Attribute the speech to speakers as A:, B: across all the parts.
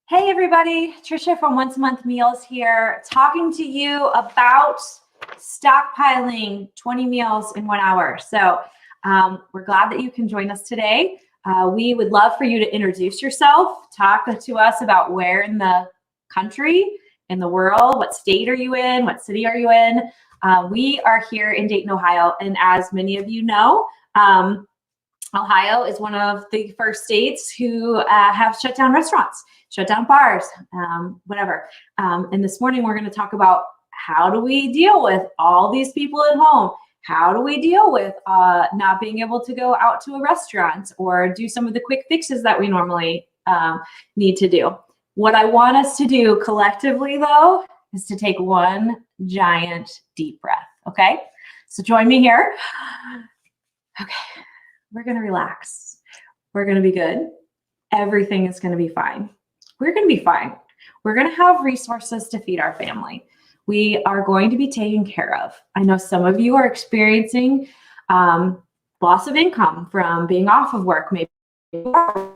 A: Hey everybody, Trisha from Once a Month Meals here, talking to you about stockpiling 20 meals in 1 hour. So we're glad that you can join us today. We would love for you to introduce yourself, talk to us about where in the country, in the world, what state are you in, what city are you in. We are here in Dayton, Ohio, and as many of you know, Ohio is one of the first states who have shut down restaurants, shut down bars, whatever. And this morning we're going to talk about how do we deal with all these people at home? How do we deal with not being able to go out to a restaurant or do some of the quick fixes that we normally need to do? What I want us to do collectively, though, is to take one giant deep breath, okay? So join me here. Okay. We're going to relax. We're going to be good. Everything is going to be fine. We're going to be fine. We're going to have resources to feed our family. We are going to be taken care of. I know some of you are experiencing loss of income from being off of work, maybe a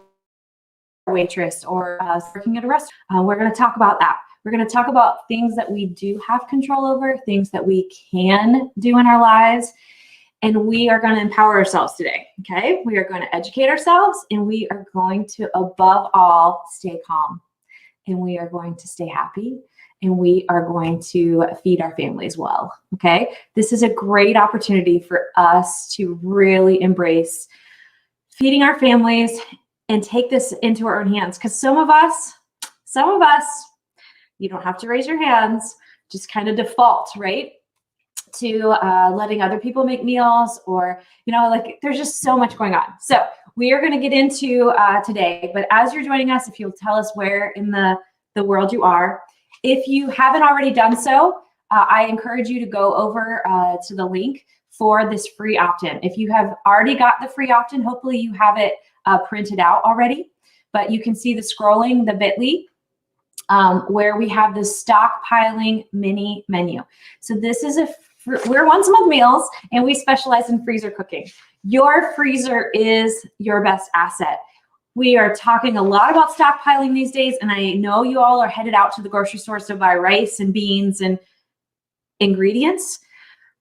A: waitress or working at a restaurant. We're going to talk about that. We're going to talk about things that we do have control over, things that we can do in our lives. And we are going to empower ourselves today, okay? We are going to educate ourselves, and we are going to, above all, stay calm. And we are going to stay happy, and we are going to feed our families well, okay? This is a great opportunity for us to really embrace feeding our families and take this into our own hands. Because some of us, you don't have to raise your hands, just kind of default, right? To letting other people make meals, or, like there's just so much going on. So we are going to get into today, but as you're joining us, if you'll tell us where in the world you are. If you haven't already done so, I encourage you to go over to the link for this free opt-in. If you have already got the free opt-in, hopefully you have it printed out already, but you can see the scrolling, the bit.ly, where we have the stockpiling mini menu. So this is we're Once a Month Meals, and we specialize in freezer cooking. Your freezer is your best asset. We are talking a lot about stockpiling these days, and I know you all are headed out to the grocery stores to buy rice and beans and ingredients,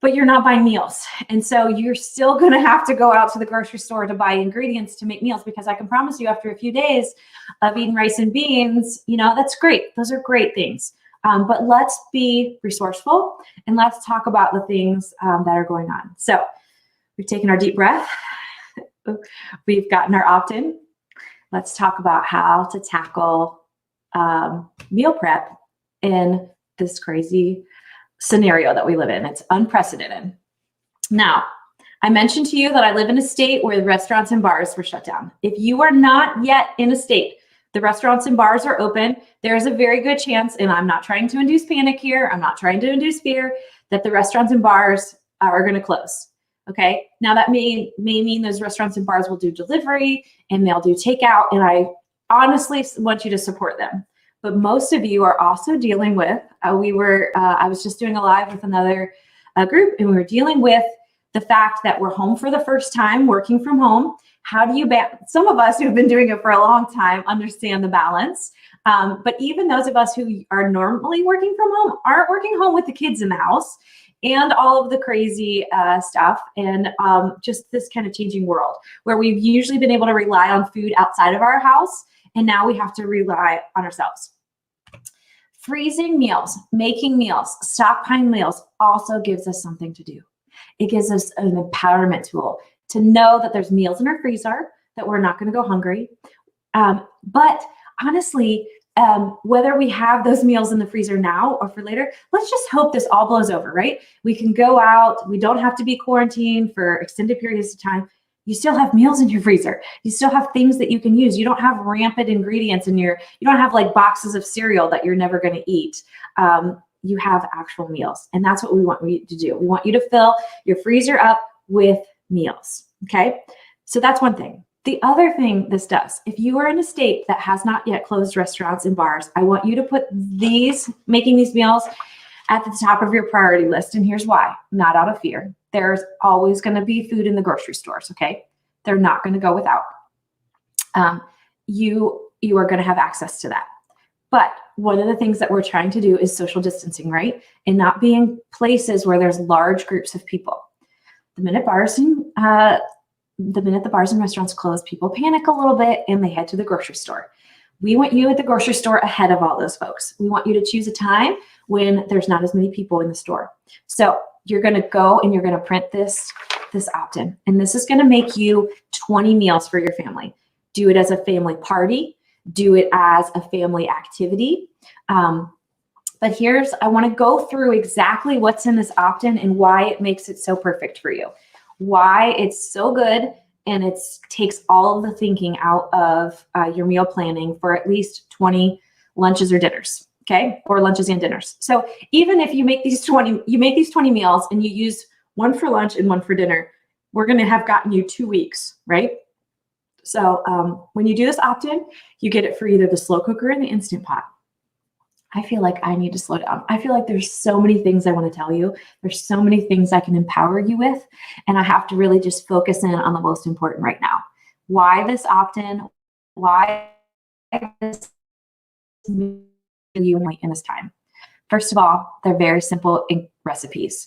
A: but you're not buying meals. And so you're still going to have to go out to the grocery store to buy ingredients to make meals, because I can promise you after a few days of eating rice and beans, that's great. Those are great things. But let's be resourceful, and let's talk about the things that are going on. So we've taken our deep breath. We've gotten our opt-in. Let's talk about how to tackle meal prep in this crazy scenario that we live in. It's unprecedented. Now, I mentioned to you that I live in a state where the restaurants and bars were shut down. If you are not yet in a state, the restaurants and bars are open, there's a very good chance, and I'm not trying to induce panic here, I'm not trying to induce fear, that the restaurants and bars are going to close, okay? Now that may mean those restaurants and bars will do delivery, and they'll do takeout, and I honestly want you to support them. But most of you are also dealing with, I was just doing a live with another group, and we were dealing with the fact that we're home for the first time, working from home. How do you some of us who've been doing it for a long time understand the balance. But even those of us who are normally working from home aren't working home with the kids in the house and all of the crazy stuff, and just this kind of changing world where we've usually been able to rely on food outside of our house, and now we have to rely on ourselves. Freezing meals, making meals, stockpiling meals also gives us something to do. It gives us an empowerment tool to know that there's meals in our freezer, that we're not going to go hungry. But honestly, whether we have those meals in the freezer now or for later, let's just hope this all blows over, right? We can go out. We don't have to be quarantined for extended periods of time. You still have meals in your freezer. You still have things that you can use. You don't have rampant ingredients in you don't have like boxes of cereal that you're never going to eat. You have actual meals, and that's what we want you to do. We want you to fill your freezer up with meals, okay? So that's one thing. The other thing this does, if you are in a state that has not yet closed restaurants and bars, I want you to put making these meals at the top of your priority list. And here's why, not out of fear. There's always going to be food in the grocery stores, okay? They're not going to go without. You are going to have access to that. But one of the things that we're trying to do is social distancing, right? And not being places where there's large groups of people. The minute the bars and restaurants close, people panic a little bit and they head to the grocery store. We want you at the grocery store ahead of all those folks. We want you to choose a time when there's not as many people in the store. So you're going to go and you're going to print this opt-in, and this is going to make you 20 meals for your family. Do it as a family party. Do it as a family activity. But I want to go through exactly what's in this opt-in and why it makes it so perfect for you. Why it's so good, and it takes all of the thinking out of your meal planning for at least 20 lunches or dinners, okay? Or lunches and dinners. So even if you make these 20 meals and you use one for lunch and one for dinner, we're going to have gotten you 2 weeks, right? So when you do this opt-in, you get it for either the slow cooker and the Instant Pot. I feel like I need to slow down. I feel like there's so many things I want to tell you. There's so many things I can empower you with, and I have to really just focus in on the most important right now. Why this opt-in? Why this you in this time? First of all, they're very simple recipes.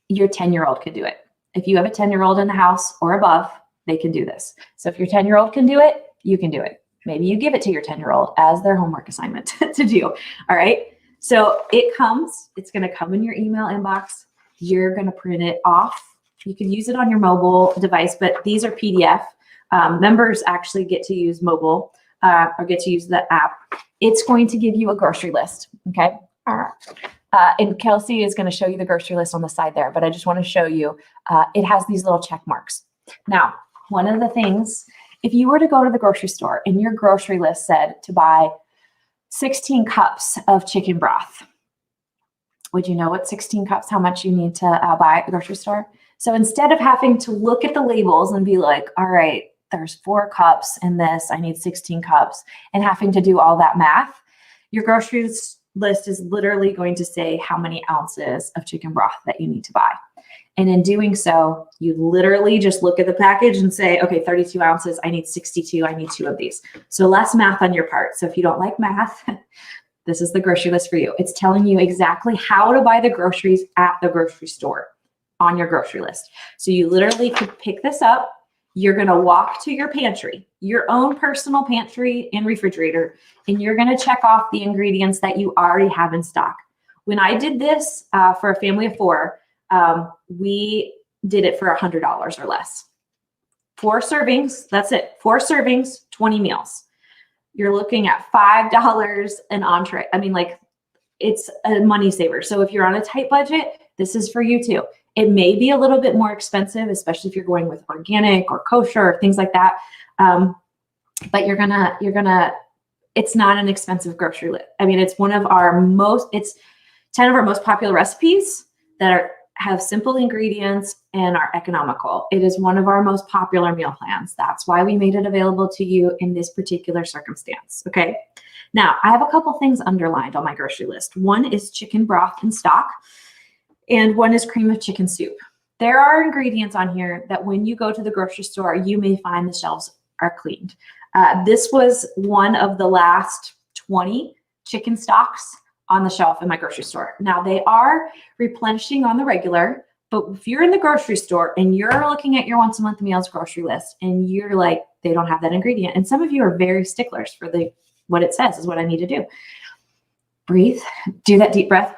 A: Your 10-year-old can do it. If you have a 10-year-old in the house or above, they can do this. So if your 10-year-old can do it, you can do it. Maybe you give it to your 10-year-old as their homework assignment to do. All right. So it's going to come in your email inbox. You're going to print it off. You can use it on your mobile device, but these are PDF. Members actually get to use mobile or get to use the app. It's going to give you a grocery list. Okay. And Kelsey is going to show you the grocery list on the side there, but I just want to show you, it has these little check marks. Now, one of the things, if you were to go to the grocery store and your grocery list said to buy 16 cups of chicken broth, would you know what 16 cups, how much you need to buy at the grocery store? So instead of having to look at the labels and be like, all right, there's 4 cups in this, I need 16 cups, and having to do all that math, your grocery list is literally going to say how many ounces of chicken broth that you need to buy. And in doing so, you literally just look at the package and say, okay, 32 ounces, I need 62, I need 2 of these. So less math on your part. So if you don't like math, this is the grocery list for you. It's telling you exactly how to buy the groceries at the grocery store on your grocery list. So you literally could pick this up. You're going to walk to your pantry, your own personal pantry and refrigerator, and you're going to check off the ingredients that you already have in stock. When I did this for a family of 4, we did it for $100 or less. 4 servings, that's it. 4 servings, 20 meals. You're looking at $5 an entree. I mean, like, it's a money saver. So if you're on a tight budget, this is for you too. It may be a little bit more expensive, especially if you're going with organic or kosher or things like that. But it's not an expensive grocery list. I mean, it's it's 10 of our most popular recipes that have simple ingredients and are economical. It is one of our most popular meal plans. That's why we made it available to you in this particular circumstance. Okay. Now, I have a couple things underlined on my grocery list. One is chicken broth in stock, and one is cream of chicken soup. There are ingredients on here that when you go to the grocery store, you may find the shelves are cleaned. This was one of the last 20 chicken stocks on the shelf in my grocery store. Now, they are replenishing on the regular, but if you're in the grocery store and you're looking at your once a month meals grocery list and you're like, they don't have that ingredient, and some of you are very sticklers for what it says is what I need to do. Breathe, do that deep breath,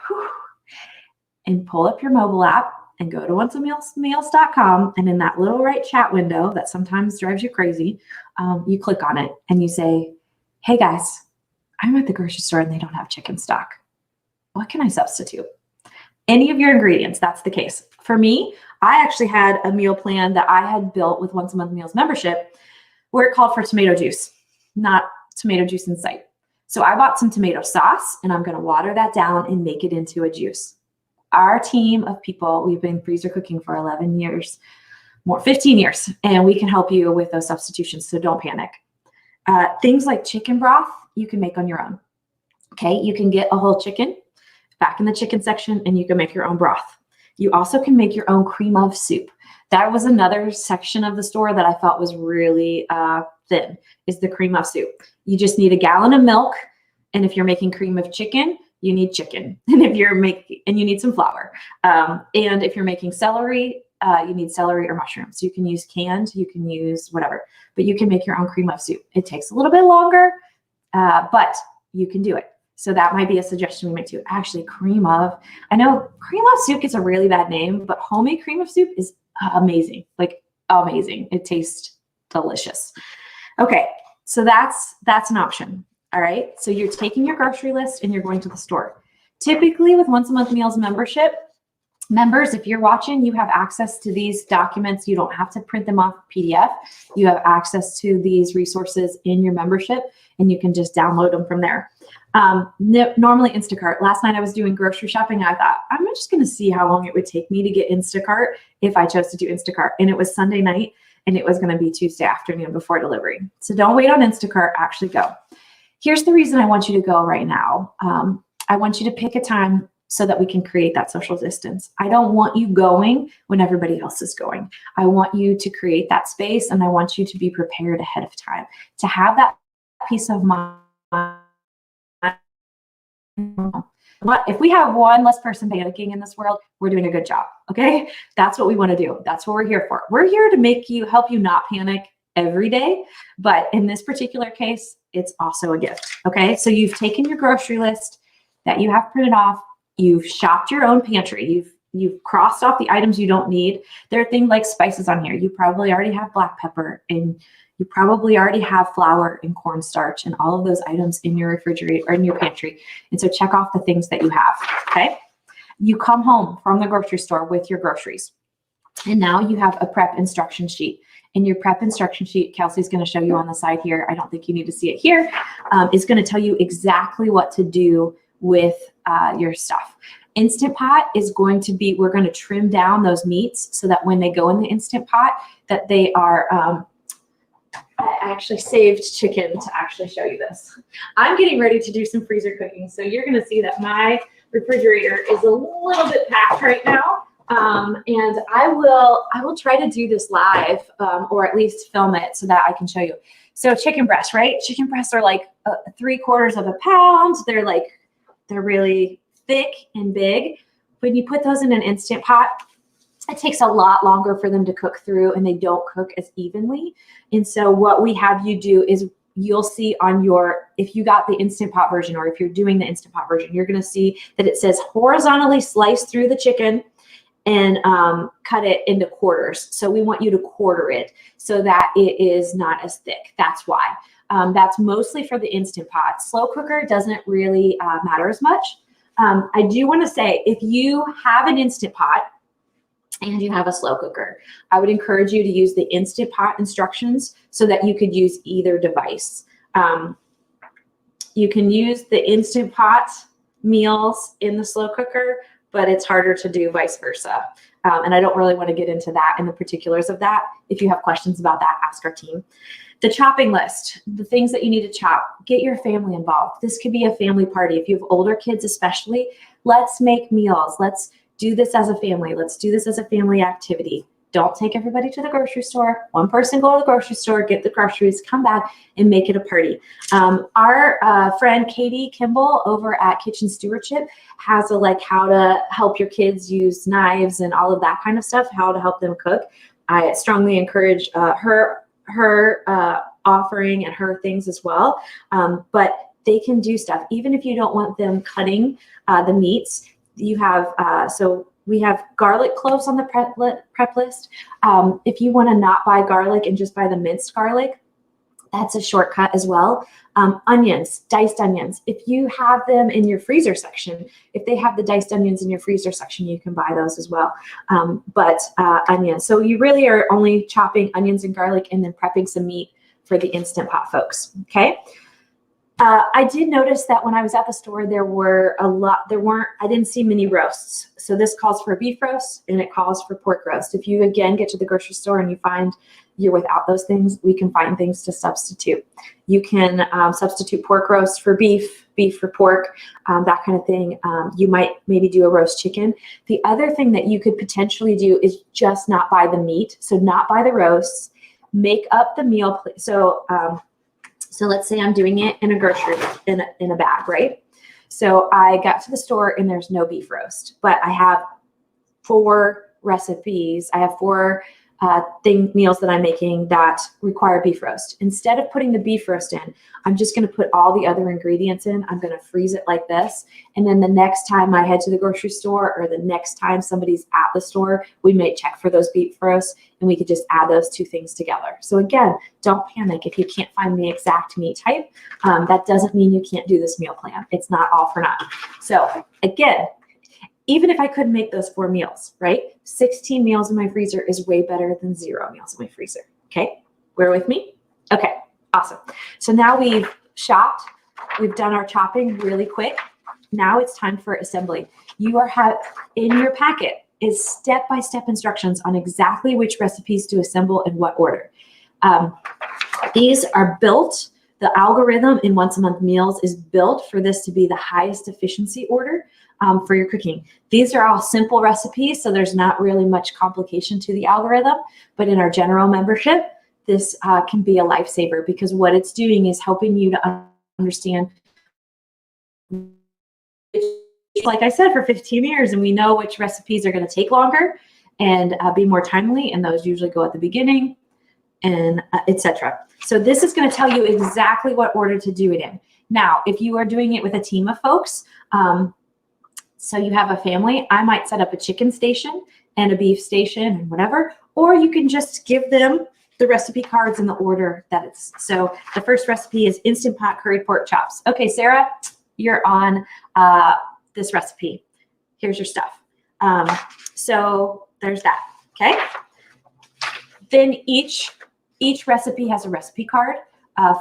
A: and pull up your mobile app and go to onceameals.com, and in that little right chat window that sometimes drives you crazy, you click on it and you say, hey guys, I'm at the grocery store and they don't have chicken stock. What can I substitute? Any of your ingredients, that's the case. For me, I actually had a meal plan that I had built with Once a Month Meals membership where it called for tomato juice, not tomato juice in sight. So I bought some tomato sauce and I'm going to water that down and make it into a juice. Our team of people, we've been freezer cooking for 11 years, 15 years, and we can help you with those substitutions. So don't panic. Things like chicken broth, you can make on your own. Okay, you can get a whole chicken back in the chicken section and you can make your own broth. You also can make your own cream of soup. That was another section of the store that I thought was really thin, is the cream of soup. You just need a gallon of milk, And if you're making cream of chicken, you need chicken. And if you're and you need some flour. And if you're making celery, you need celery or mushrooms. You can use canned, you can use whatever, but you can make your own cream of soup. It takes a little bit longer, but you can do it. So that might be a suggestion we make too. Actually, I know cream of soup gets a really bad name, but homemade cream of soup is amazing, like amazing. It tastes delicious. Okay, so that's an option. All right, so you're taking your grocery list and you're going to the store. Typically with Once a Month Meals membership, members, if you're watching, you have access to these documents. You don't have to print them off PDF. You have access to these resources in your membership, and you can just download them from there. Normally Instacart. Last night I was doing grocery shopping. And I thought, I'm just going to see how long it would take me to get Instacart if I chose to do Instacart. And it was Sunday night, and it was going to be Tuesday afternoon before delivery. So don't wait on Instacart, actually go. Here's the reason I want you to go right now. I want you to pick a time so that we can create that social distance. I don't want you going when everybody else is going. I want you to create that space, and I want you to be prepared ahead of time to have that peace of mind. If we have one less person panicking in this world, we're doing a good job. Okay, that's what we want to do. That's what we're here for. We're here to help you not panic every day, but in this particular case, it's also a gift. Okay, so you've taken your grocery list that you have printed off. You've shopped your own pantry. You've crossed off the items you don't need. There are things like spices on here. You probably already have black pepper, and you probably already have flour and cornstarch and all of those items in your refrigerator or in your pantry. And so check off the things that you have. Okay. You come home from the grocery store with your groceries, and now you have a prep instruction sheet. And your prep instruction sheet, Kelsey's going to show you on the side here. I don't think you need to see it here. Is going to tell you exactly what to do with your stuff. Instant Pot is going to be, we're going to trim down those meats so that when they go in the Instant Pot, that they are, I actually saved chicken to actually show you this. I'm getting ready to do some freezer cooking. So you're going to see that my refrigerator is a little bit packed right now. And I will try to do this live, or at least film it so that I can show you. So chicken breasts, right? Chicken breasts are like 3/4 pound. They're really thick and big. When you put those in an Instant Pot, it takes a lot longer for them to cook through, and they don't cook as evenly. And so what we have you do is, you'll see on if you got the Instant Pot version, or if you're doing the Instant Pot version, you're going to see that it says horizontally slice through the chicken and cut it into quarters. So we want you to quarter it so that it is not as thick. That's why. That's mostly for the Instant Pot. Slow cooker doesn't really matter as much. I do want to say, if you have an Instant Pot and you have a slow cooker, I would encourage you to use the Instant Pot instructions so that you could use either device. You can use the Instant Pot meals in the slow cooker, but it's harder to do vice versa. And I don't really want to get into that and the particulars of that. If you have questions about that, ask our team. The chopping list, the things that you need to chop, get your family involved. This could be a family party. If you have older kids especially, let's make meals. Let's do this as a family. Let's do this as a family activity. Don't take everybody to the grocery store. One person go to the grocery store, get the groceries, come back, and make it a party. Our friend Katie Kimball over at Kitchen Stewardship has a how to help your kids use knives and all of that kind of stuff, how to help them cook. I strongly encourage her offering and her things as well. But they can do stuff. Even if you don't want them cutting the meats, you have, we have garlic cloves on the prep list. If you want to not buy garlic and just buy the minced garlic, that's a shortcut as well. Onions, diced onions. If you have them in your freezer section, if they have the diced onions in your freezer section, you can buy those as well. But onions. So you really are only chopping onions and garlic and then prepping some meat for the Instant Pot folks. Okay. I did notice that when I was at the store, I didn't see many roasts. So this calls for a beef roast and it calls for pork roast. If you again get to the grocery store and you find you're without those things, we can find things to substitute. You can substitute pork roast for beef for pork, that kind of thing. You might maybe do a roast chicken. The other thing that you could potentially do is just not buy the meat. So not buy the roasts, make up the meal. So So let's say I'm doing it in a grocery, in a bag, right? So I got to the store and there's no beef roast, but I have 4 recipes. I have 4 meals that I'm making that require beef roast. Instead of putting the beef roast in, I'm just going to put all the other ingredients in. I'm going to freeze it like this. And then the next time I head to the grocery store, or the next time somebody's at the store, we may check for those beef roasts and we could just add those 2 things together. So again, don't panic if you can't find the exact meat type. That doesn't mean you can't do this meal plan. It's not all for naught. So again, even if I couldn't make those 4 meals, right? 16 meals in my freezer is way better than 0 meals in my freezer. Okay, we're with me? Okay, awesome. So now we've chopped, we've done our chopping really quick. Now it's time for assembly. You are in your packet is step-by-step instructions on exactly which recipes to assemble in what order. These are built, the algorithm in Once a Month Meals is built for this to be the highest efficiency order for your cooking. These are all simple recipes, so there's not really much complication to the algorithm, but in our general membership, this can be a lifesaver because what it's doing is helping you to understand, like I said, for 15 years, and we know which recipes are going to take longer and be more timely, and those usually go at the beginning, and etc. So this is going to tell you exactly what order to do it in. Now, if you are doing it with a team of folks, so you have a family, I might set up a chicken station and a beef station and whatever, or you can just give them the recipe cards in the order that it's. So the first recipe is Instant Pot Curry Pork Chops. Okay, Sarah, you're on this recipe. Here's your stuff. So there's that, okay? Then each recipe has a recipe card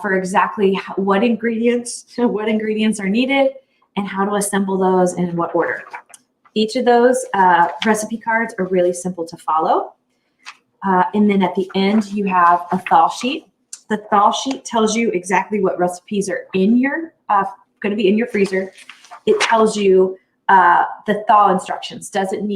A: for exactly what ingredients are needed and how to assemble those and in what order. Each of those recipe cards are really simple to follow. And then at the end, you have a thaw sheet. The thaw sheet tells you exactly what recipes are in your going to be in your freezer. It tells you the thaw instructions. Can it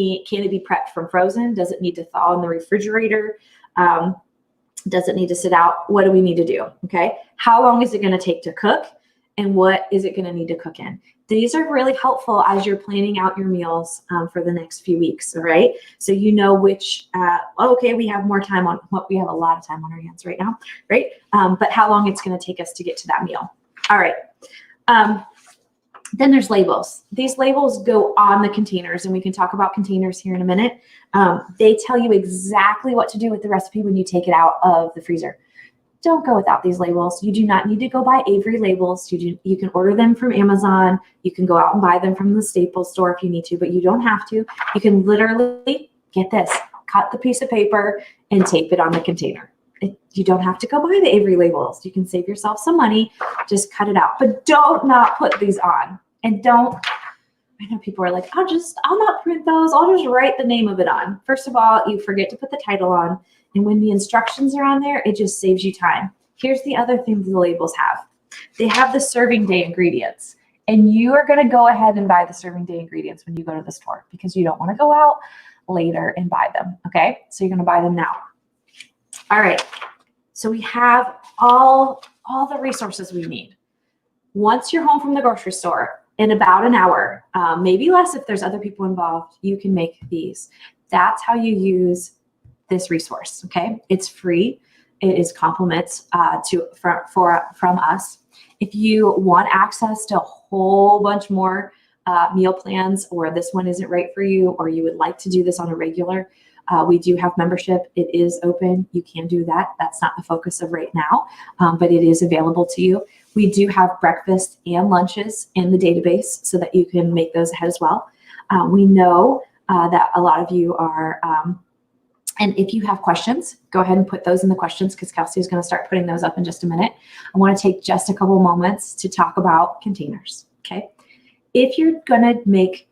A: be prepped from frozen? Does it need to thaw in the refrigerator? Does it need to sit out? What do we need to do? Okay. How long is it going to take to cook? And what is it going to need to cook in? These are really helpful as you're planning out your meals for the next few weeks. All right. So you know which, okay, we have more time we have a lot of time on our hands right now, right? But how long it's going to take us to get to that meal. All right. Then there's labels. These labels go on the containers, and we can talk about containers here in a minute. They tell you exactly what to do with the recipe when you take it out of the freezer. Don't go without these labels. You do not need to go buy Avery labels. You can order them from Amazon. You can go out and buy them from the Staples store if you need to, but you don't have to. You can literally, get this, cut the piece of paper and tape it on the container. You don't have to go buy the Avery labels. You can save yourself some money. Just cut it out. But don't not put these on. And don't, I know people are like, I'll not print those. I'll just write the name of it on. First of all, you forget to put the title on. And when the instructions are on there, it just saves you time. Here's the other thing the labels have. They have the serving day ingredients. And you are going to go ahead and buy the serving day ingredients when you go to the store because you don't want to go out later and buy them. Okay? So you're going to buy them now. All right. So we have all the resources we need. Once you're home from the grocery store, in about an hour, maybe less if there's other people involved, you can make these. That's how you use this resource, okay? It's free. It is compliments from us. If you want access to a whole bunch more meal plans, or this one isn't right for you, or you would like to do this on a regular, we do have membership. It is open. You can do that. That's not the focus of right now, but it is available to you. We do have breakfast and lunches in the database so that you can make those ahead as well. We know that a lot of you are, and if you have questions, go ahead and put those in the questions because Kelsey is going to start putting those up in just a minute. I want to take just a couple moments to talk about containers, okay? If you're going to make,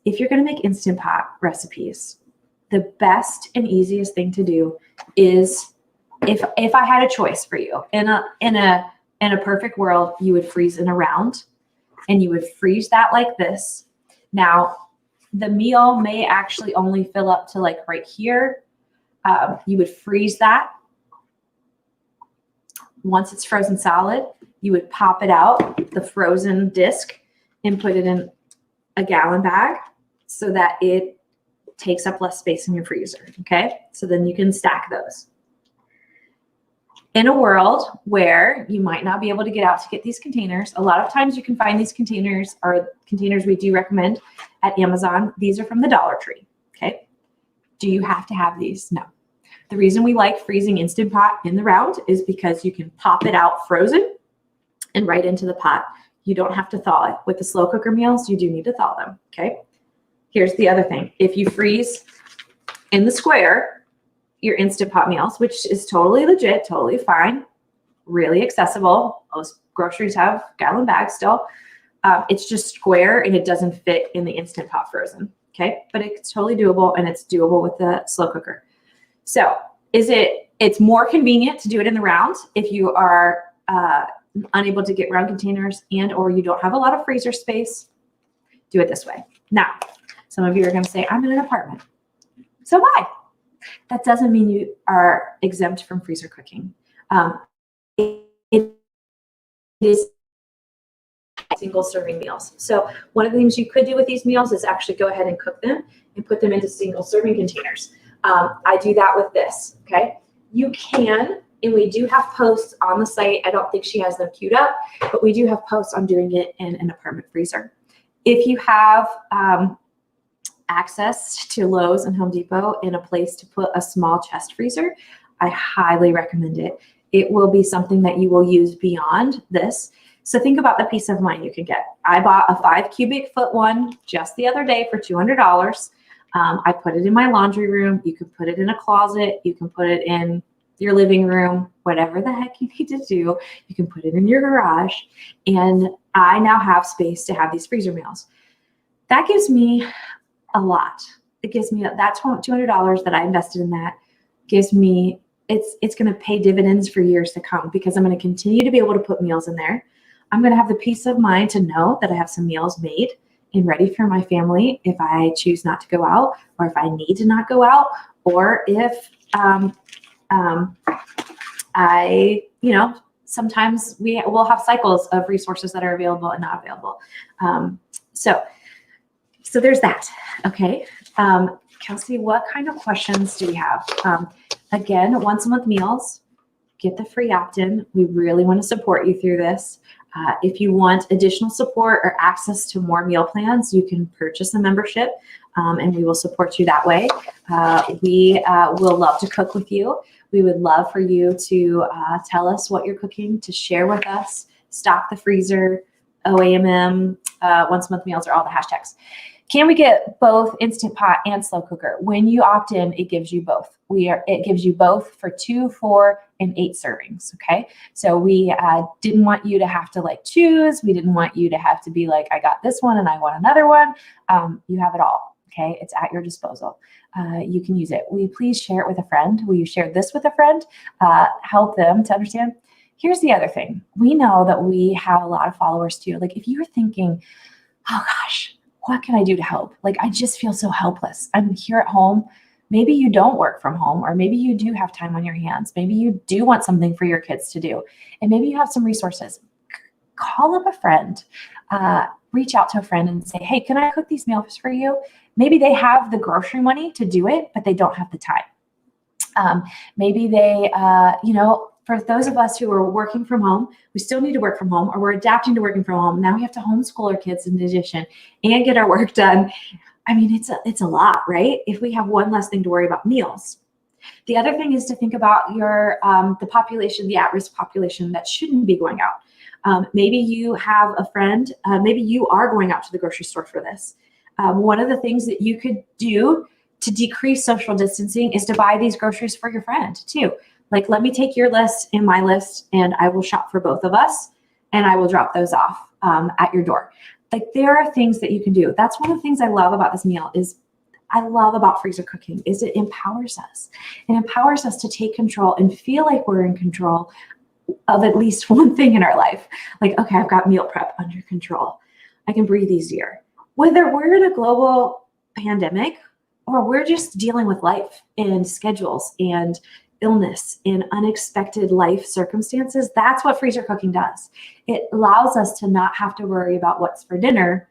A: if you're going to make Instant Pot recipes, the best and easiest thing to do is, if I had a choice for you, in a perfect world, you would freeze in a round, and you would freeze that like this. Now, the meal may actually only fill up to like right here. You would freeze that Once it's frozen solid, you would pop it out, the frozen disc, and put it in a gallon bag so that it takes up less space in your freezer, okay? So then you can stack those. In a world where you might not be able to get out to get these containers, a lot of times you can find these containers, or containers we do recommend at Amazon. These are from the Dollar Tree, okay? Do you have to have these? No. The reason we like freezing Instant Pot in the round is because you can pop it out frozen and right into the pot. You don't have to thaw it. With the slow cooker meals, you do need to thaw them, okay? Here's the other thing. If you freeze in the square, your Instant Pot meals, which is totally legit, totally fine, really accessible. Most groceries have gallon bags still. It's just square and it doesn't fit in the Instant Pot frozen, okay? But it's totally doable, and it's doable with the slow cooker. So it's more convenient to do it in the round if you are unable to get round containers and or you don't have a lot of freezer space. Do it this way. Now, some of you are going to say, I'm in an apartment. So why? That doesn't mean you are exempt from freezer cooking. It is single serving meals. So one of the things you could do with these meals is actually go ahead and cook them and put them into single serving containers. I do that with this, okay? You can, and we do have posts on the site. I don't think she has them queued up, but we do have posts on doing it in an apartment freezer. If you have access to Lowe's and Home Depot and a place to put a small chest freezer, I highly recommend it. It will be something that you will use beyond this. So think about the peace of mind you can get. I bought a 5 cubic foot one just the other day for $200. I put it in my laundry room. You can put it in a closet. You can put it in your living room, whatever the heck you need to do. You can put it in your garage. And I now have space to have these freezer meals. That gives me a lot. It gives me that $200 that I invested in that gives me, it's going to pay dividends for years to come, because I'm going to continue to be able to put meals in there. I'm going to have the peace of mind to know that I have some meals made and ready for my family if I choose not to go out, or if I need to not go out, or if sometimes we will have cycles of resources that are available and not available. So there's that. Okay. Kelsey, what kind of questions do we have? Again, once a month meals, get the free opt-in. We really want to support you through this. If you want additional support or access to more meal plans, you can purchase a membership, and we will support you that way. We will love to cook with you. We would love for you to tell us what you're cooking, to share with us, stock the freezer, OAMM, once a month meals are all the hashtags. Can we get both Instant Pot and slow cooker? When you opt in, it gives you both. It gives you both for 2, 4, and 8 servings. Okay. So we didn't want you to have to choose. We didn't want you to have to be like, I got this one and I want another one. You have it all. Okay. It's at your disposal. You can use it. Will you please share it with a friend? Will you share this with a friend? Help them to understand. Here's the other thing. We know that we have a lot of followers too. If you're thinking, oh gosh, what can I do to help? I just feel so helpless. I'm here at home. Maybe you don't work from home, or maybe you do have time on your hands. Maybe you do want something for your kids to do, and maybe you have some resources. Call up a friend, reach out to a friend and say, hey, can I cook these meals for you? Maybe they have the grocery money to do it, but they don't have the time. Maybe they, for those of us who are working from home, we still need to work from home, or we're adapting to working from home. Now we have to homeschool our kids in addition and get our work done. I mean, it's a lot, right? If we have one less thing to worry about meals. The other thing is to think about your the population, the at-risk population that shouldn't be going out. Maybe you have a friend, maybe you are going out to the grocery store for this. One of the things that you could do to decrease social distancing is to buy these groceries for your friend too. Let me take your list and my list, and I will shop for both of us, and I will drop those off at your door. There are things that you can do. That's one of the things I love about this meal is I love about freezer cooking is it empowers us. It empowers us to take control and feel like we're in control of at least one thing in our life. Okay, I've got meal prep under control. I can breathe easier. Whether we're in a global pandemic or we're just dealing with life and schedules and illness and unexpected life circumstances, that's what freezer cooking does. It allows us to not have to worry about what's for dinner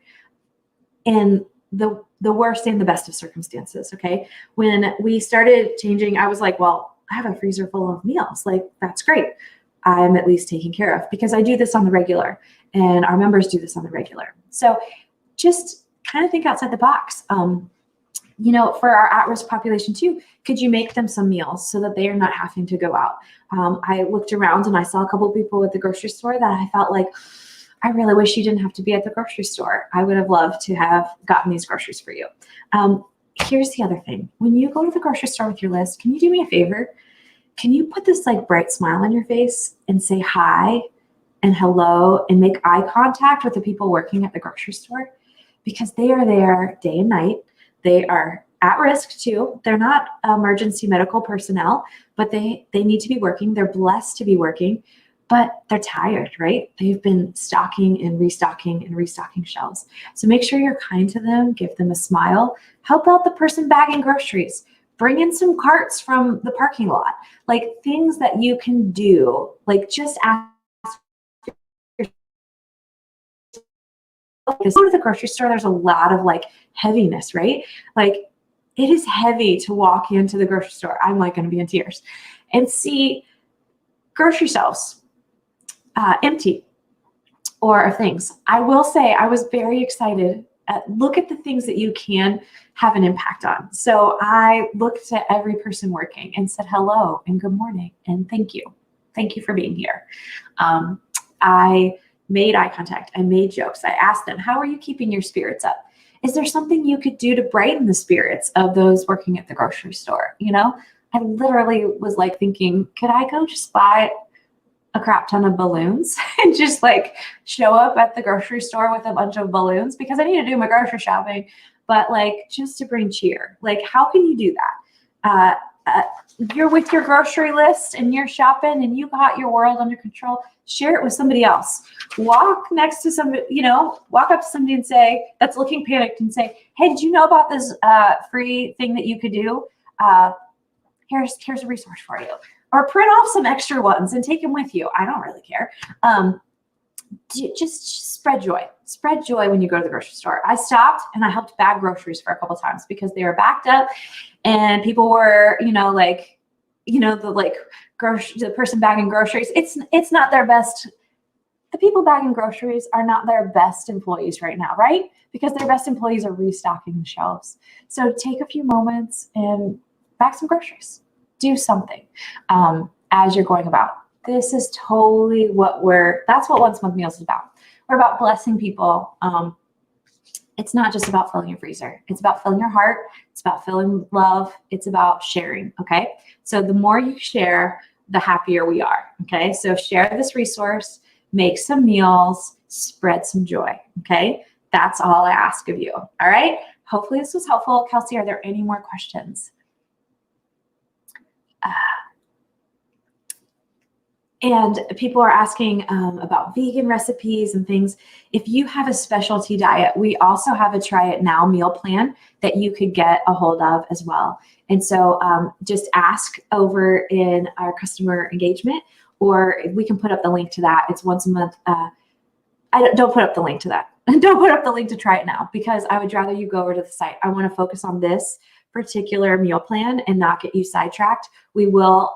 A: in the worst and the best of circumstances, okay? When we started changing, I was like, well, I have a freezer full of meals. Like, that's great. I'm at least taken care of because I do this on the regular and our members do this on the regular. So just kind of think outside the box. You know, for our at-risk population too, could you make them some meals so that they are not having to go out? I looked around and I saw a couple of people at the grocery store that I felt like, I really wish you didn't have to be at the grocery store. I would have loved to have gotten these groceries for you. Here's the other thing. When you go to the grocery store with your list, can you do me a favor? Can you put this like bright smile on your face and say hi and hello and make eye contact with the people working at the grocery store? Because they are there day and night. They are at risk too. They're not emergency medical personnel, but they need to be working. They're blessed to be working, but they're tired, right? They've been stocking and restocking shelves. So make sure you're kind to them, give them a smile, help out the person bagging groceries, bring in some carts from the parking lot, like things that you can do, like just ask. Because go to the grocery store, there's a lot of like heaviness, right? Like it is heavy to walk into the grocery store. I'm like going to be in tears and see grocery shelves empty or things. I will say I was very excited. Look at the things that you can have an impact on. So I looked at every person working and said hello and good morning and thank you. Thank you for being here. I made eye contact. I made jokes. I asked them, how are you keeping your spirits up? Is there something you could do to brighten the spirits of those working at the grocery store? You know, I literally was like thinking, could I go just buy a crap ton of balloons and just like show up at the grocery store with a bunch of balloons because I need to do my grocery shopping, but like just to bring cheer. Like, how can you do that? You're with your grocery list and you're shopping and you got your world under control. Share it with somebody else. Walk next to somebody, you know, walk up to somebody and say, that's looking panicked and say, hey, did you know about this free thing that you could do? Here's a resource for you. Or print off some extra ones and take them with you. I don't really care. Just spread joy. Spread joy when you go to the grocery store. I stopped and I helped bag groceries for a couple times because they were backed up and people were, the person bagging groceries. It's not their best. The people bagging groceries are not their best employees right now, right? Because their best employees are restocking the shelves. So take a few moments and bag some groceries. Do something as you're going about. This is totally that's what Once a Month Meals is about. We're about blessing people. It's not just about filling your freezer. It's about filling your heart. It's about filling love. It's about sharing, okay? So the more you share, the happier we are, okay? So share this resource, make some meals, spread some joy, okay? That's all I ask of you, all right? Hopefully this was helpful. Kelsey, are there any more questions? And people are asking about vegan recipes and things. If you have a specialty diet, we also have a Try It Now meal plan that you could get a hold of as well. And so just ask over in our customer engagement, or we can put up the link to that. It's once a month. Don't put up the link to that. Don't put up the link to Try It Now because I would rather you go over to the site. I want to focus on this particular meal plan and not get you sidetracked. We will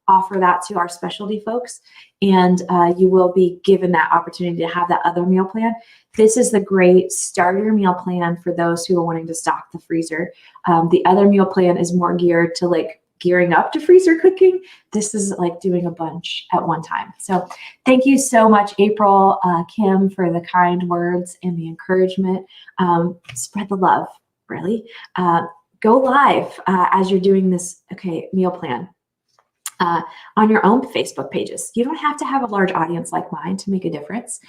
A: offer that to our specialty folks, and you will be given that opportunity to have that other meal plan. This is the great starter meal plan for those who are wanting to stock the freezer. The other meal plan is more geared to like gearing up to freezer cooking. This is like doing a bunch at one time. So thank you so much, April, Kim, for the kind words and the encouragement. Spread the love, really. Go live as you're doing this meal plan. On your own Facebook pages. You don't have to have a large audience like mine to make a difference.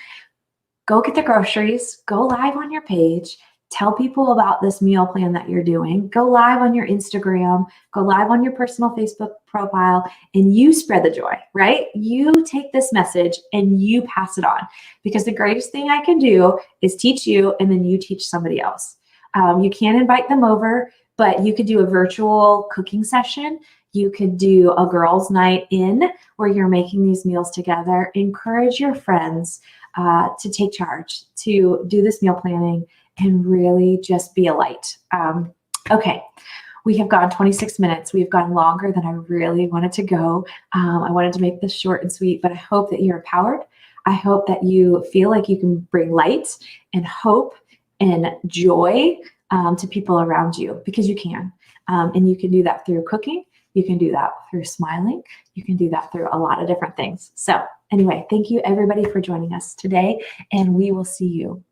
A: Go get the groceries, go live on your page, tell people about this meal plan that you're doing, go live on your Instagram, go live on your personal Facebook profile, and you spread the joy, right? You take this message and you pass it on, because the greatest thing I can do is teach you and then you teach somebody else. You can invite them over, but you could do a virtual cooking session. You could do a girls' night in where you're making these meals together. Encourage your friends to take charge, to do this meal planning, and really just be a light. Okay. We have gone 26 minutes. We've gone longer than I really wanted to go. I wanted to make this short and sweet, but I hope that you're empowered. I hope that you feel like you can bring light and hope and joy to people around you, because you can. And you can do that through cooking. You can do that through smiling. You can do that through a lot of different things. So anyway, thank you everybody for joining us today, and we will see you